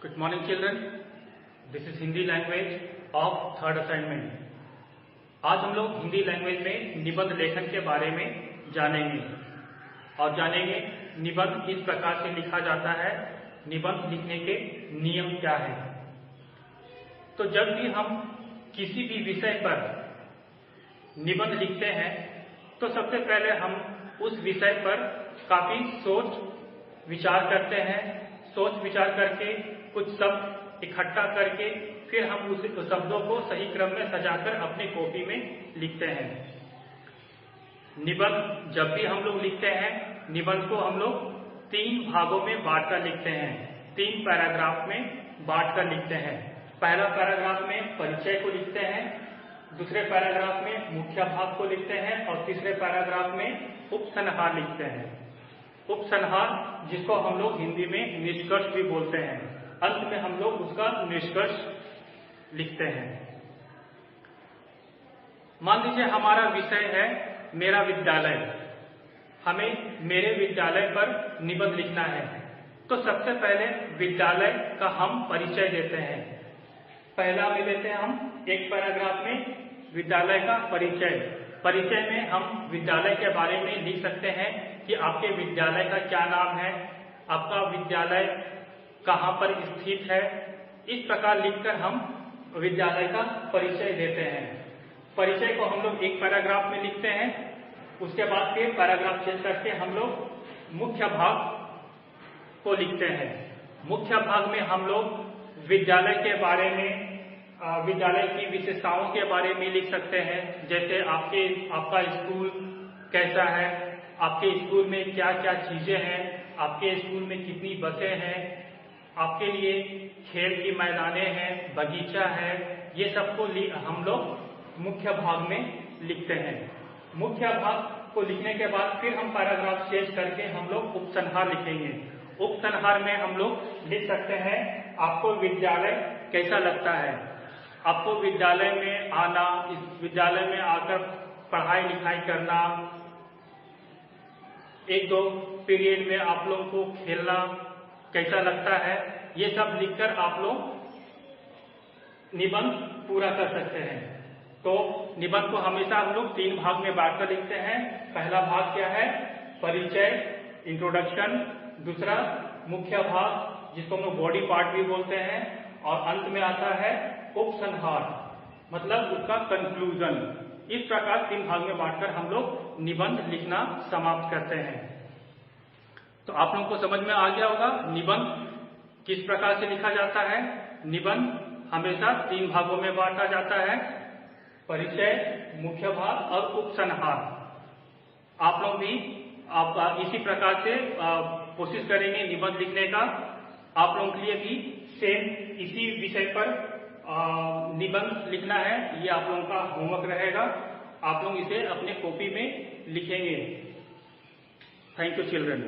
Good morning children. This is Hindi language of third assignment. आज हम लोग Hindi language में निबंध लेखन के बारे में जानेंगे और जानेंगे निबंध किस प्रकार से लिखा जाता है, निबंध लिखने के नियम क्या है। तो जब भी हम किसी भी विषय पर निबंध लिखते हैं तो सबसे पहले हम उस विषय पर काफी सोच विचार करते हैं। सोच विचार करके कुछ शब्द इकट्ठा करके फिर हम उस शब्दों को सही क्रम में सजाकर अपनी कॉपी में लिखते हैं। निबंध जब भी हम लोग लिखते हैं, निबंध को हम लोग 3 भागों में बांटकर लिखते हैं, 3 पैराग्राफ में बांटकर लिखते हैं। पहला पैराग्राफ में परिचय को लिखते हैं, दूसरे पैराग्राफ में मुख्य भाग को लिखते हैं और तीसरे पैराग्राफ में उपसंहार लिखते हैं। उपसंहार जिसको हम लोग हिंदी में निष्कर्ष भी बोलते हैं, अंत में हम लोग उसका निष्कर्ष लिखते हैं। मान लीजिए हमारा विषय है मेरा विद्यालय, हमें मेरे विद्यालय पर निबंध लिखना है। तो सबसे पहले विद्यालय का हम परिचय देते हैं। पहला में देते हैं हम एक पैराग्राफ में विद्यालय का परिचय। परिचय में हम विद्यालय के बारे में लिख सकते हैं कि आपके विद्यालय का क्या नाम है, आपका विद्यालय कहाँ पर स्थित है। इस प्रकार लिखकर हम विद्यालय का परिचय देते हैं। परिचय को हम लोग एक पैराग्राफ में लिखते हैं, उसके बाद फिर पैराग्राफ चेंज करके हम लोग मुख्य भाग को लिखते हैं। मुख्य भाग में हम लोग विद्यालय के बारे में, विद्यालय की विशेषताओं के बारे में लिख सकते हैं। जैसे आपका स्कूल कैसा है, आपके स्कूल में क्या क्या चीजें हैं, आपके स्कूल में कितनी बसें हैं, आपके लिए खेल की मैदानें हैं, बगीचा है, ये सबको हम लोग मुख्य भाग में लिखते हैं। मुख्य भाग को लिखने के बाद फिर हम पैराग्राफ चेंज करके हम लोग उपसंहार लिखेंगे। उपसंहार में हम लोग लिख सकते हैं आपको विद्यालय कैसा लगता है, आपको विद्यालय में आना, इस विद्यालय में आकर पढ़ाई लिखाई करना, 1-2 पीरियड में आप लोगों को खेलना कैसा लगता है, ये सब लिखकर आप लोग निबंध पूरा कर सकते हैं। तो निबंध को हमेशा हम लोग 3 भाग में बांटकर लिखते हैं। पहला भाग क्या है, परिचय, इंट्रोडक्शन। दूसरा मुख्य भाग जिसको हम लोग बॉडी पार्ट भी बोलते हैं, और अंत में आता है उपसंहार, मतलब उसका कंक्लूजन। इस प्रकार 3 भाग में बांटकर हम लोग निबंध लिखना समाप्त करते हैं। तो आप लोगों को समझ में आ गया होगा निबंध किस प्रकार से लिखा जाता है। निबंध हमेशा 3 भागों में बांटा जाता है, परिचय, मुख्य भाग और उपसंहार। आप लोग भी इसी प्रकार से कोशिश करेंगे निबंध लिखने का। आप लोगों के लिए भी सेम इसी विषय पर निबंध लिखना है, ये आप लोगों का होमवर्क रहेगा। आप लोग इसे अपने कॉपी में लिखेंगे। Thank you children.